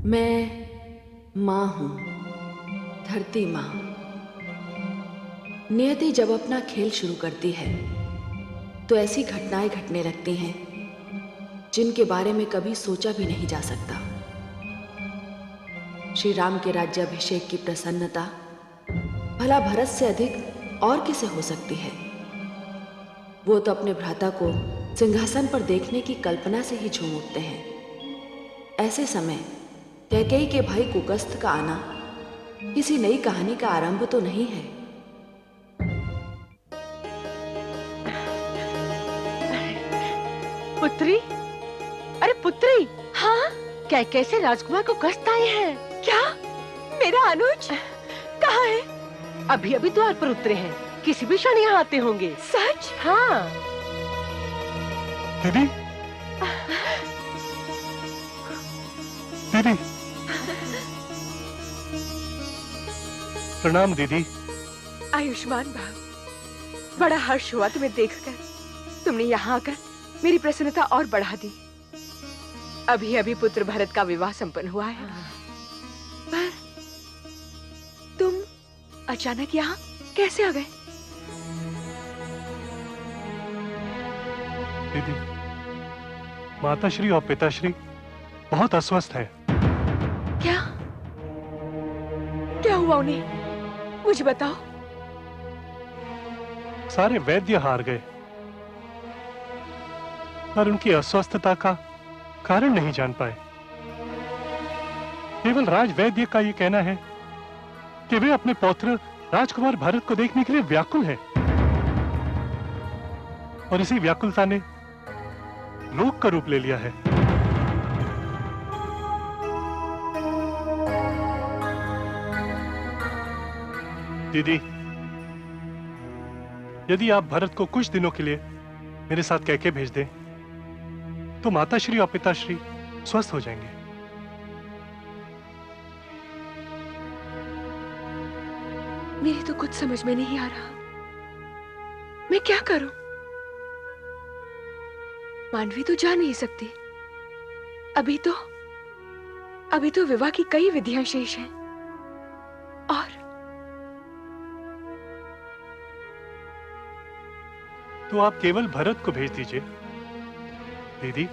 मैं माँ हूँ, धरती माँ। नियति जब अपना खेल शुरू करती है तो ऐसी घटनाएं घटने लगती हैं जिनके बारे में कभी सोचा भी नहीं जा सकता। श्री राम के राज्याभिषेक की प्रसन्नता भला भरत से अधिक और किसे हो सकती है। वो तो अपने भ्राता को सिंहासन पर देखने की कल्पना से ही झूम उठते हैं। ऐसे समय कैकेयी के भाई कुकस्थ का आना किसी नई कहानी का आरंभ तो नहीं है। पुत्री, अरे पुत्री, हाँ, कैसे राजकुमार को कष्ट आए हैं? क्या? मेरा अनुज कहाँ है? अभी अभी द्वार पर उतरे हैं, किसी भी क्षण यहाँ आते होंगे। सच? हाँ। दीदी, दीदी, प्रणाम दीदी। आयुष्मान भव। बड़ा हर्ष हुआ तुम्हें देखकर। तुमने यहाँ आकर मेरी प्रसन्नता और बढ़ा दी। अभी अभी पुत्र भरत का विवाह संपन्न हुआ है, पर तुम अचानक यहाँ कैसे आ गए? दीदी, माताश्री और पिताश्री बहुत अस्वस्थ हैं। क्या? क्या हुआ उन्हें? मुझे बताओ। सारे वैद्य हार गए, पर उनकी अस्वस्थता का कारण नहीं जान पाए। केवल राज वैद्य का ये कहना है कि वे अपने पौत्र राजकुमार भरत को देखने के लिए व्याकुल हैं, और इसी व्याकुलता ने रोग का रूप ले लिया है। दीदी, यदि आप भरत को कुछ दिनों के लिए मेरे साथ कैके भेज दें तो माताश्री और पिताश्री स्वस्थ हो जाएंगे। मेरी तो कुछ समझ में नहीं आ रहा, मैं क्या करूं? मानवी तो जा नहीं सकती। अभी तो विवाह की कई विधियां शेष हैं, और तो आप केवल भरत को भेज दीजिए। दीदी,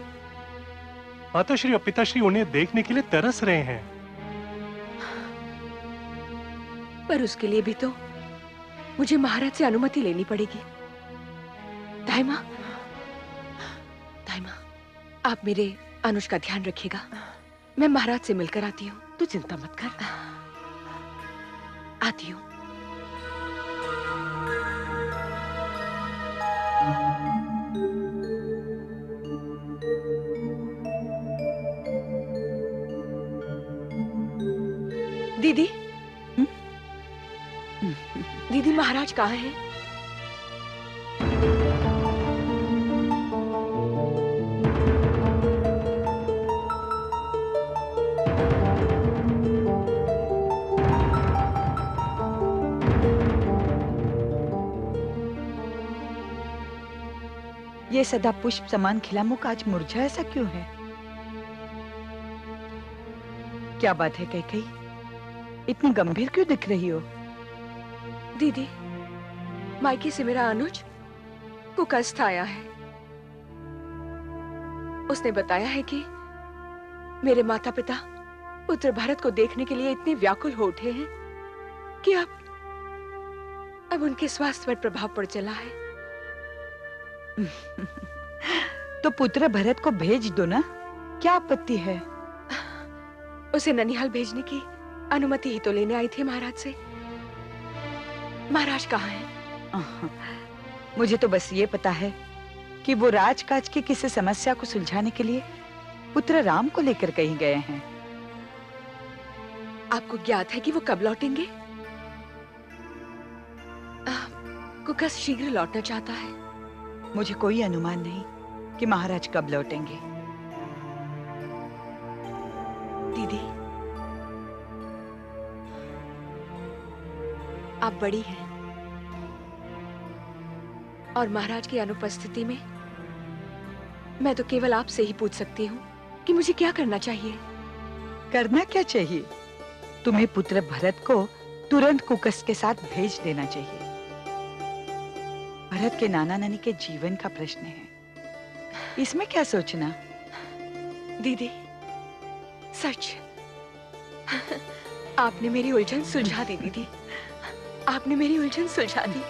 माताश्री और पिताश्री उन्हें देखने के लिए तरस रहे हैं। पर उसके लिए भी तो मुझे महाराज से अनुमति लेनी पड़ेगी। दाइमा, आप मेरे अनुज का ध्यान रखिएगा। मैं महाराज से मिलकर आती हूँ, तू चिंता मत कर। आती हूँ। दीदी, दीदी महाराज कहाँ हैं? ये सदा पुष्प समान खिला मुख आज मुरझा ऐसा क्यों है? क्या बात है कैकेयी? इतनी गंभीर क्यों दिख रही हो? दीदी, मायके से मेरा अनुज कुकस्थ आया है। उसने बताया है कि मेरे माता पिता पुत्र भरत को देखने के लिए इतने व्याकुल हो उठे हैं कि अब उनके स्वास्थ्य पर प्रभाव पड़ चला है। तो पुत्र भरत को भेज दो ना, क्या आपत्ति है? उसे ननिहाल भेजने की अनुमति ही तो लेने आई थी महाराज से। महाराज कहाँ हैं? मुझे तो बस ये पता है कि वो राजकाज की किसी समस्या को सुलझाने के लिए पुत्र राम को लेकर कहीं गए हैं। आपको ज्ञात है कि वो कब लौटेंगे? कुकस्थ शीघ्र लौटना चाहता है। मुझे कोई अनुमान नहीं कि महाराज कब लौटेंगे। दीदी, आप बड़ी हैं और महाराज की अनुपस्थिति में मैं तो केवल आपसे ही पूछ सकती हूँ कि मुझे क्या करना चाहिए। करना क्या चाहिए? तुम्हें पुत्र भरत को तुरंत कुकस के साथ भेज देना चाहिए। भरत के नाना नानी के जीवन का प्रश्न है, इसमें क्या सोचना? दीदी, सच आपने मेरी उलझन सुलझा दी दीदी, आपने मेरी उलझन सुलझा दी।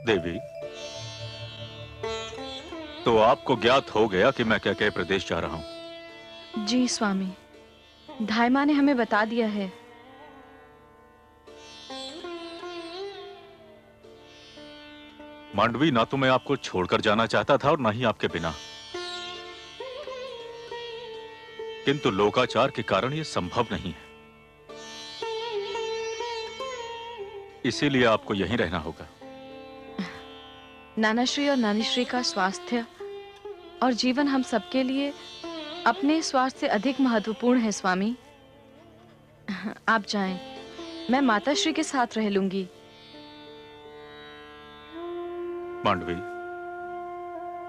देवी, तो आपको ज्ञात हो गया कि मैं कैकेय प्रदेश जा रहा हूं। जी स्वामी, धायमा ने हमें बता दिया है। मांडवी, ना तो मैं आपको छोड़कर जाना चाहता था और ना ही आपके बिना, किंतु लोकाचार के कारण यह संभव नहीं है। इसीलिए आपको यहीं रहना होगा। नानाश्री और नानीश्री का स्वास्थ्य और जीवन हम सबके लिए अपने स्वार्थ से अधिक महत्वपूर्ण है स्वामी। आप जाएं, मैं माताश्री के साथ रह लूंगी। मांडवी,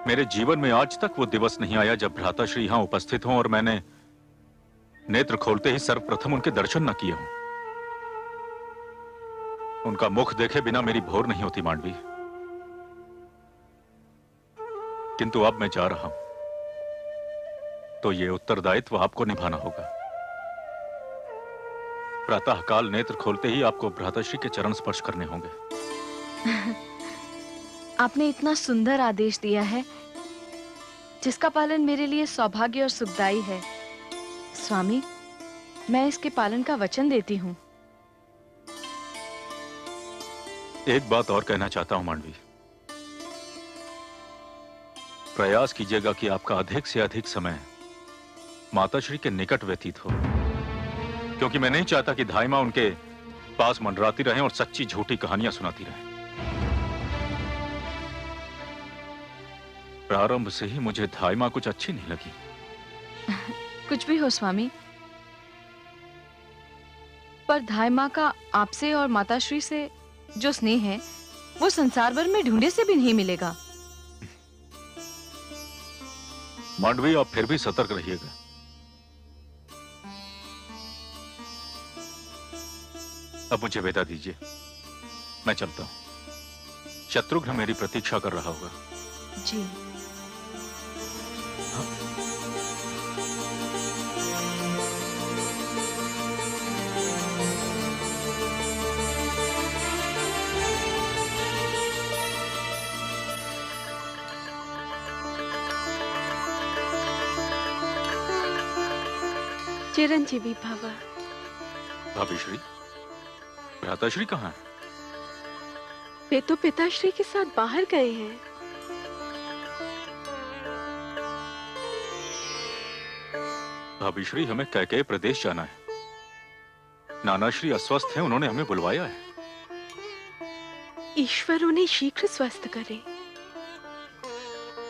मेरे जीवन में आज तक वो दिवस नहीं आया जब भ्राताश्री यहां उपस्थित हों और मैंने नेत्र खोलते ही सर्वप्रथम उनके दर्शन न किए हों। उनका मुख देखे बिना मेरी भोर नहीं होती मांडवी। किंतु अब मैं जा रहा हूं, तो ये उत्तरदायित्व आपको निभाना होगा। प्रातःकाल नेत्र खोलते ही आपको भ्राताश्री के चरण स्पर्श करने होंगे। आपने इतना सुंदर आदेश दिया है, जिसका पालन मेरे लिए सौभाग्य और सुखदायी है। स्वामी, मैं इसके पालन का वचन देती हूँ। एक बात और कहना चाहता हूं मांडवी। प्रयास कीजिएगा कि आपका अधिक से अधिक समय माताश्री के निकट व्यतीत हो, क्योंकि मैं नहीं चाहता कि धायमा उनके पास मंडराती रहे और सच्ची झूठी कहानियां सुनाती रहे। प्रारंभ से ही मुझे धायमा कुछ अच्छी नहीं लगी। कुछ भी हो स्वामी, पर धायमा का आपसे और माताश्री से जो स्नेह है, वो संसार भर में ढूंढे से भी नहीं मिलेगा। मांडवी, आप फिर भी सतर्क रहिएगा। अब मुझे विदा दीजिए, मैं चलता हूं। शत्रुघ्न मेरी प्रतीक्षा कर रहा होगा। जी। चिरंजीवी भव। भाभीश्री, भ्राताश्री कहाँ है? वे तो पिताश्री के साथ बाहर गए हैं। भाभीश्री, हमें कैकेय प्रदेश जाना है। नानाश्री अस्वस्थ हैं, उन्होंने हमें बुलवाया है। ईश्वर उन्हें शीघ्र स्वस्थ करे।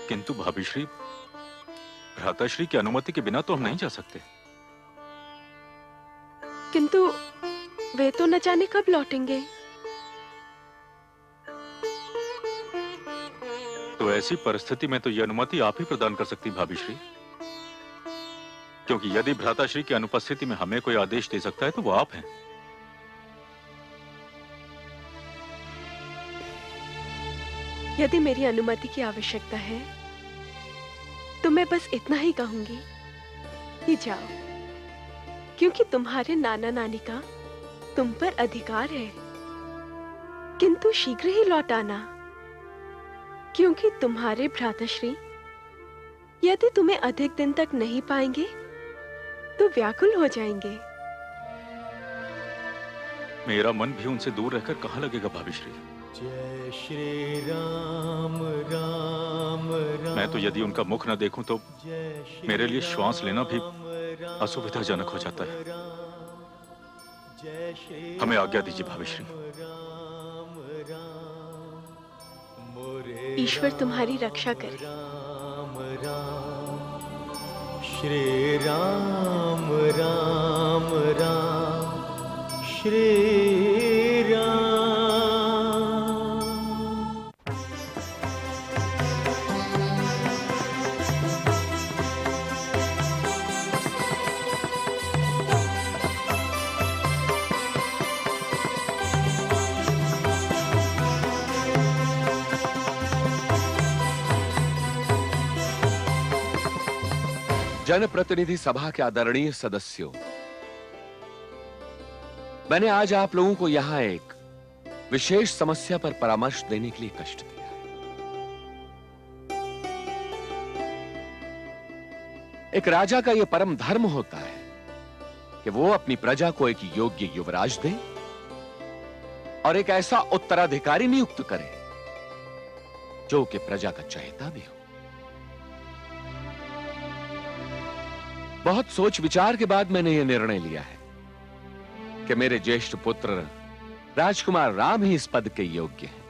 किंतु भाभीश्री, भ्राताश्री की अनुमति के बिना तो हम नहीं जा सकते। किंतु वे तो न जाने कब लौटेंगे। तो ऐसी परिस्थिति में तो यह अनुमति आप ही प्रदान कर सकती भाभीश्री, क्योंकि यदि भ्राताश्री की अनुपस्थिति में हमें कोई आदेश दे सकता है तो वो आप हैं। यदि मेरी अनुमति की आवश्यकता है तो मैं बस इतना ही कहूंगी कि जाओ, क्योंकि तुम्हारे नाना नानी का तुम पर अधिकार है। किंतु शीघ्र ही लौट आना, क्योंकि तुम्हारे भ्राताश्री यदि तुम्हें अधिक दिन तक नहीं पाएंगे तो व्याकुल हो जाएंगे। मेरा मन भी उनसे दूर रहकर कहाँ लगेगा भाभीश्री। जय श्री राम राम राम। मैं तो यदि उनका मुख न देखूं तो मेरे लिए श्वास लेना भी असुविधाजनक हो जाता है। हमें आज्ञा दीजिए भाभीश्री। ईश्वर तुम्हारी रक्षा करे। श्री राम राम राम श्री राम। जनप्रतिनिधि सभा के आदरणीय सदस्यों, मैंने आज आप लोगों को यहां एक विशेष समस्या पर परामर्श देने के लिए कष्ट दिया है। एक राजा का यह परम धर्म होता है कि वो अपनी प्रजा को एक योग्य युवराज दे और एक ऐसा उत्तराधिकारी नियुक्त करे जो कि प्रजा का चहेता भी हो। बहुत सोच विचार के बाद मैंने यह निर्णय लिया है कि मेरे ज्येष्ठ पुत्र राजकुमार राम ही इस पद के योग्य हैं।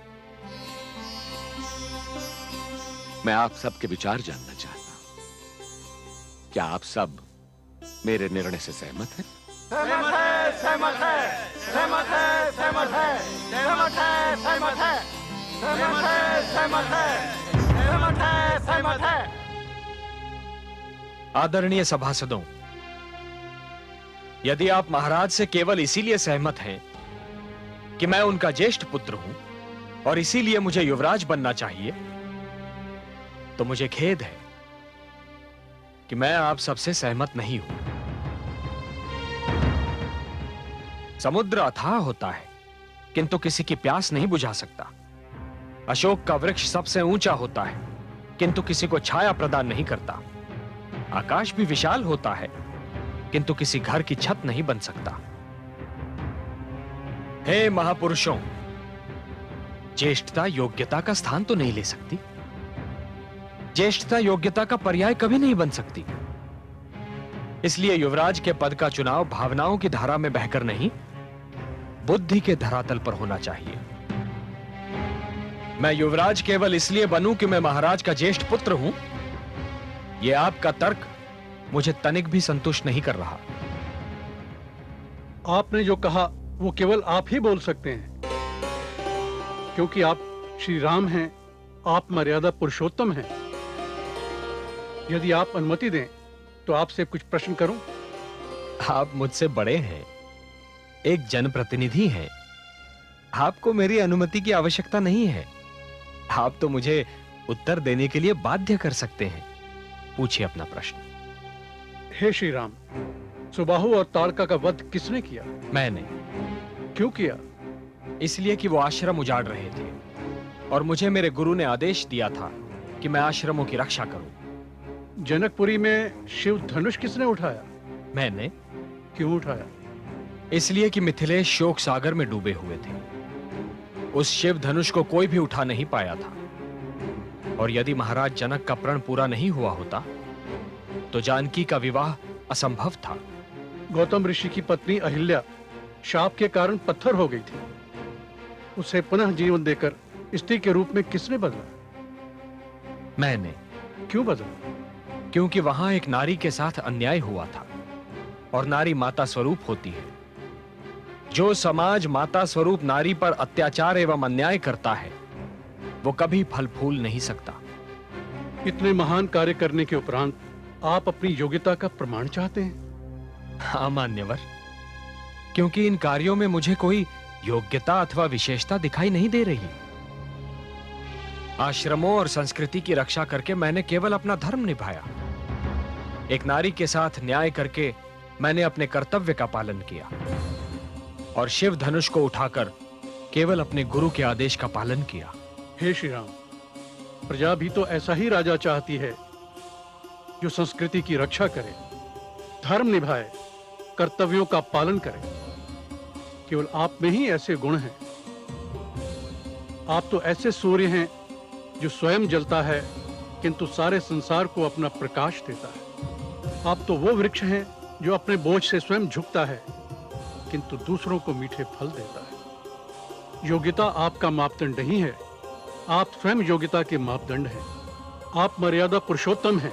मैं आप सबके विचार जानना चाहता हूं। क्या आप सब मेरे निर्णय से सहमत हैं? सहमत है, सहमत है, सहमत है, सहमत है, सहमत है, सहमत है, सहमत है, सहमत है, सहमत है, सहमत है। आदरणीय सभासदों, यदि आप महाराज से केवल इसीलिए सहमत हैं कि मैं उनका ज्येष्ठ पुत्र हूं और इसीलिए मुझे युवराज बनना चाहिए, तो मुझे खेद है कि मैं आप सबसे सहमत नहीं हूं। समुद्र अथाह होता है किंतु किसी की प्यास नहीं बुझा सकता। अशोक का वृक्ष सबसे ऊंचा होता है किंतु किसी को छाया प्रदान नहीं करता। आकाश भी विशाल होता है किंतु किसी घर की छत नहीं बन सकता। हे महापुरुषों, ज्येष्ठता योग्यता का स्थान तो नहीं ले सकती। ज्येष्ठता योग्यता का पर्याय कभी नहीं बन सकती। इसलिए युवराज के पद का चुनाव भावनाओं की धारा में बहकर नहीं, बुद्धि के धरातल पर होना चाहिए। मैं युवराज केवल इसलिए बनूं कि मैं महाराज का ज्येष्ठ पुत्र हूं, यह आपका तर्क मुझे तनिक भी संतुष्ट नहीं कर रहा। आपने जो कहा वो केवल आप ही बोल सकते हैं, क्योंकि आप श्री राम हैं, आप मर्यादा पुरुषोत्तम हैं। यदि आप अनुमति दें तो आपसे कुछ प्रश्न करूं? आप मुझसे बड़े हैं, एक जनप्रतिनिधि हैं। आपको मेरी अनुमति की आवश्यकता नहीं है। आप तो मुझे उत्तर देने के लिए बाध्य कर सकते हैं। पूछिए अपना प्रश्न। हे श्री राम, सुबाहु और ताड़का का वध किसने किया? मैंने। क्यों किया? इसलिए कि वो आश्रम उजाड़ रहे थे और मुझे मेरे गुरु ने आदेश दिया था कि मैं आश्रमों की रक्षा करूं। जनकपुरी में शिव धनुष किसने उठाया? मैंने। क्यों उठाया? इसलिए कि मिथिलेश शोक सागर में डूबे हुए थे। उस शिव धनुष को कोई भी उठा नहीं पाया था, और यदि महाराज जनक का प्रण पूरा नहीं हुआ होता तो जानकी का विवाह असंभव था। गौतम ऋषि की पत्नी अहिल्या शाप के कारण पत्थर हो गई थी। उसे पुनः जीवन देकर स्त्री के रूप में किसने बदला? मैंने। क्यों बदला? क्योंकि वहां एक नारी के साथ अन्याय हुआ था, और नारी माता स्वरूप होती है। जो समाज माता स्वरूप नारी पर अत्याचार एवं अन्याय करता है वो कभी फल फूल नहीं सकता। इतने महान कार्य करने के उपरांत आप अपनी योग्यता का प्रमाण चाहते हैं? हाँ मान्यवर, क्योंकि इन कार्यों में मुझे कोई योग्यता अथवा विशेषता दिखाई नहीं दे रही। आश्रमों और संस्कृति की रक्षा करके मैंने केवल अपना धर्म निभाया। एक नारी के साथ न्याय करके मैंने अपने कर्तव्य का पालन किया, और शिव धनुष को उठाकर केवल अपने गुरु के आदेश का पालन किया। हे श्री राम, प्रजा भी तो ऐसा ही राजा चाहती है, जो संस्कृति की रक्षा करे, धर्म निभाए, कर्तव्यों का पालन करे। केवल आप में ही ऐसे गुण हैं। आप तो ऐसे सूर्य हैं जो स्वयं जलता है किंतु सारे संसार को अपना प्रकाश देता है। आप तो वो वृक्ष हैं जो अपने बोझ से स्वयं झुकता है किंतु दूसरों को मीठे फल देता है। योग्यता आपका मापदंड नहीं है, आप स्वयं योग्यता के मापदंड हैं। आप मर्यादा पुरुषोत्तम हैं,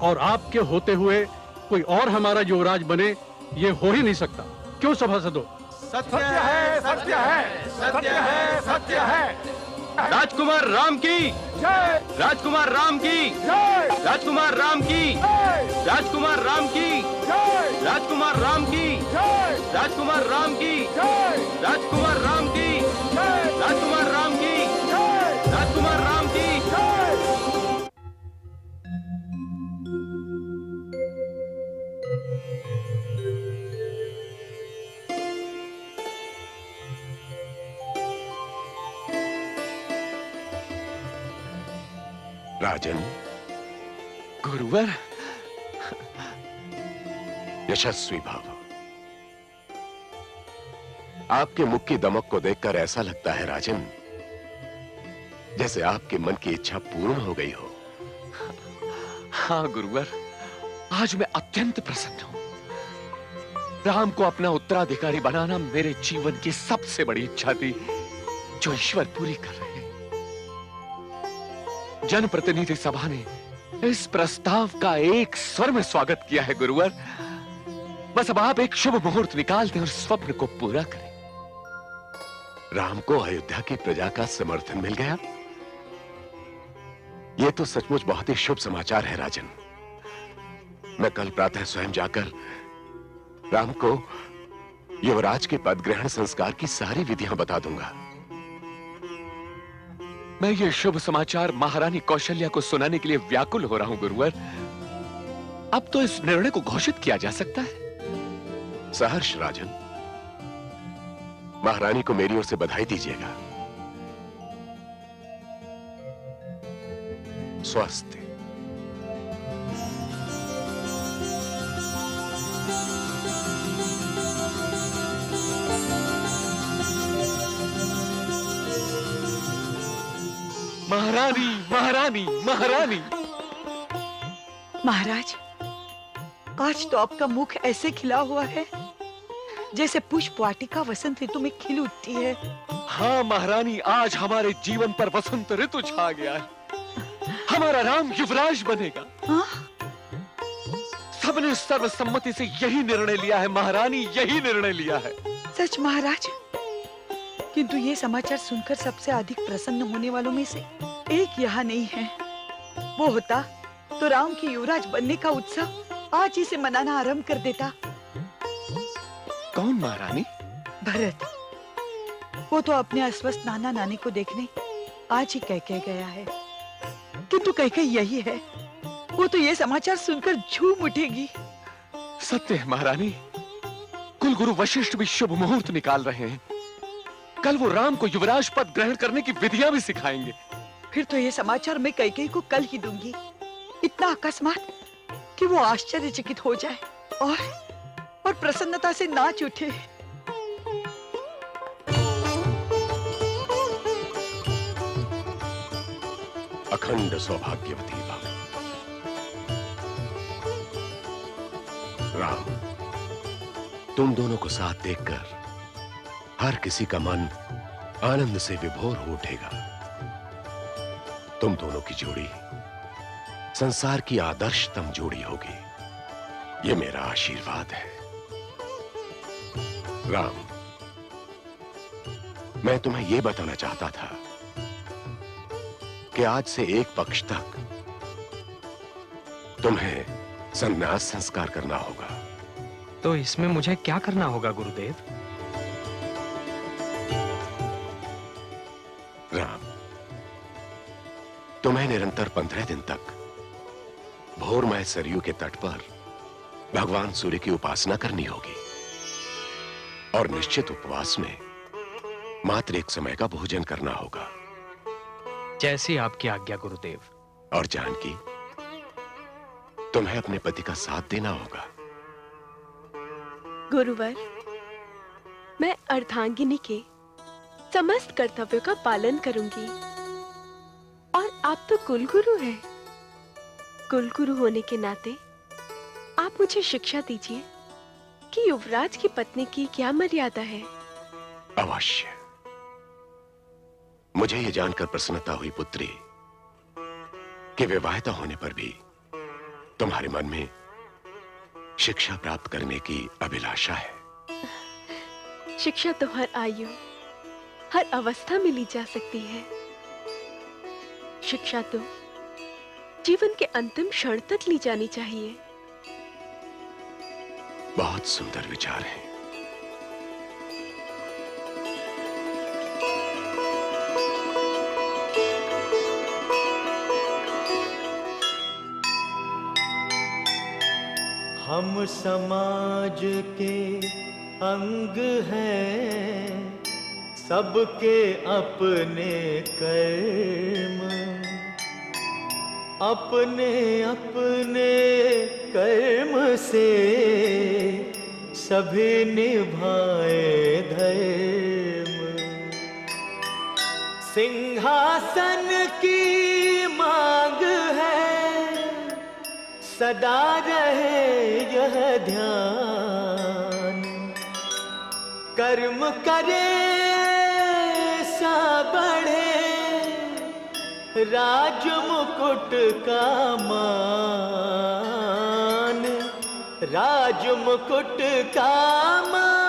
और आपके होते हुए कोई और हमारा युवराज बने ये हो ही नहीं सकता। क्यों सभासदों? सत्य है, सत्य है, सत्य है, सत्य है। राजकुमार राम की जय, राजकुमार राम की जय, राजकुमार राम की जय, राजकुमार राम की जय, राजकुमार राम की जय, राजकुमार राम की जय, राजकुमार राम की जय, राजकुमार राम की जय, राजकुमार राम की जय। राजन, गुरुवर, यशस्वी भव। आपके मुख की दमक को देखकर ऐसा लगता है राजन, जैसे आपके मन की इच्छा पूर्ण हो गई हो। हाँ गुरुवर, आज मैं अत्यंत प्रसन्न हूं। राम को अपना उत्तराधिकारी बनाना मेरे जीवन की सबसे बड़ी इच्छा थी, जो ईश्वर पूरी कर रहे हैं। जनप्रतिनिधि सभा ने इस प्रस्ताव का एक स्वर में स्वागत किया है गुरुवर। बस अब आप एक शुभ मुहूर्त निकाल दें और स्वप्न को पूरा करें। राम को अयोध्या की प्रजा का समर्थन मिल गया। यह तो सचमुच बहुत ही शुभ समाचार है राजन। मैं कल प्रातः स्वयं जाकर राम को युवराज के पद ग्रहण संस्कार की सारी विधियां बता दूंगा। मैं ये शुभ समाचार महारानी कौशल्या को सुनाने के लिए व्याकुल हो रहा हूं गुरुवर। अब तो इस निर्णय को घोषित किया जा सकता है। सहर्ष राजन, महारानी को मेरी ओर से बधाई दीजिएगा। स्वस्थ। महारानी, महारानी, महारानी। महाराज, आज तो आपका मुख ऐसे खिला हुआ है जैसे पुष्प वाटिका वसंत ऋतु में खिल उठती है। हाँ महारानी, आज हमारे जीवन पर वसंत ऋतु छा गया है। हमारा राम युवराज बनेगा। हाँ? सबने सर्वसम्मति से यही निर्णय लिया है महारानी, यही निर्णय लिया है। सच महाराज, किंतु ये समाचार सुनकर सबसे अधिक प्रसन्न होने वालों में से एक यहाँ नहीं है। वो होता तो राम के युवराज बनने का उत्सव आज ही से मनाना आरंभ कर देता। कौन महारानी? भरत। वो तो अपने अस्वस्थ नाना नानी को देखने आज ही कह गया है, किंतु कह यही है, वो तो ये समाचार सुनकर झूम उठेगी। सत्य है महारानी, कुलगुरु वशिष्ठ भी शुभ मुहूर्त निकाल रहे हैं। कल वो राम को युवराज पद ग्रहण करने की विधियां भी सिखाएंगे। फिर तो ये समाचार मैं कैकेयी को कल ही दूंगी। इतना अकस्मात कि वो आश्चर्यचकित हो जाए और प्रसन्नता से नाच उठे। अखंड सौभाग्यवती भव। राम, तुम दोनों को साथ देखकर हर किसी का मन आनंद से विभोर हो उठेगा। तुम दोनों की जोड़ी संसार की आदर्शतम जोड़ी होगी, ये मेरा आशीर्वाद है। राम, मैं तुम्हें यह बताना चाहता था कि आज से एक पक्ष तक तुम्हें संन्यास संस्कार करना होगा। तो इसमें मुझे क्या करना होगा गुरुदेव? राम, तुम्हें निरंतर 15 दिन तक भोरमय सरयू के तट पर भगवान सूर्य की उपासना करनी होगी और निश्चित उपवास में मात्र एक समय का भोजन करना होगा। जैसी आपकी आज्ञा गुरुदेव। और जानकी, तुम्हें अपने पति का साथ देना होगा। गुरुवर, मैं अर्धांगिनी के समस्त कर्तव्यों का पालन करूंगी। और आप तो कुलगुरु हैं। कुलगुरु होने के नाते आप मुझे शिक्षा दीजिए कि युवराज की पत्नी की क्या मर्यादा है। अवश्य। मुझे यह जानकर प्रसन्नता हुई पुत्री कि विवाहिता होने पर भी तुम्हारे मन में शिक्षा प्राप्त करने की अभिलाषा है। शिक्षा तो हर आयु, हर अवस्था में ली जा सकती है। शिक्षा तो जीवन के अंतिम क्षण तक ली जानी चाहिए। बहुत सुंदर विचार है। हम समाज के अंग हैं, सबके अपने कर्म, अपने अपने कर्म से सभी निभाए धर्म। सिंहासन की मांग है, सदा रहे यह ध्यान। कर्म करे सा बढ़े राज मुकुट का मान, राज मुकुट का मान।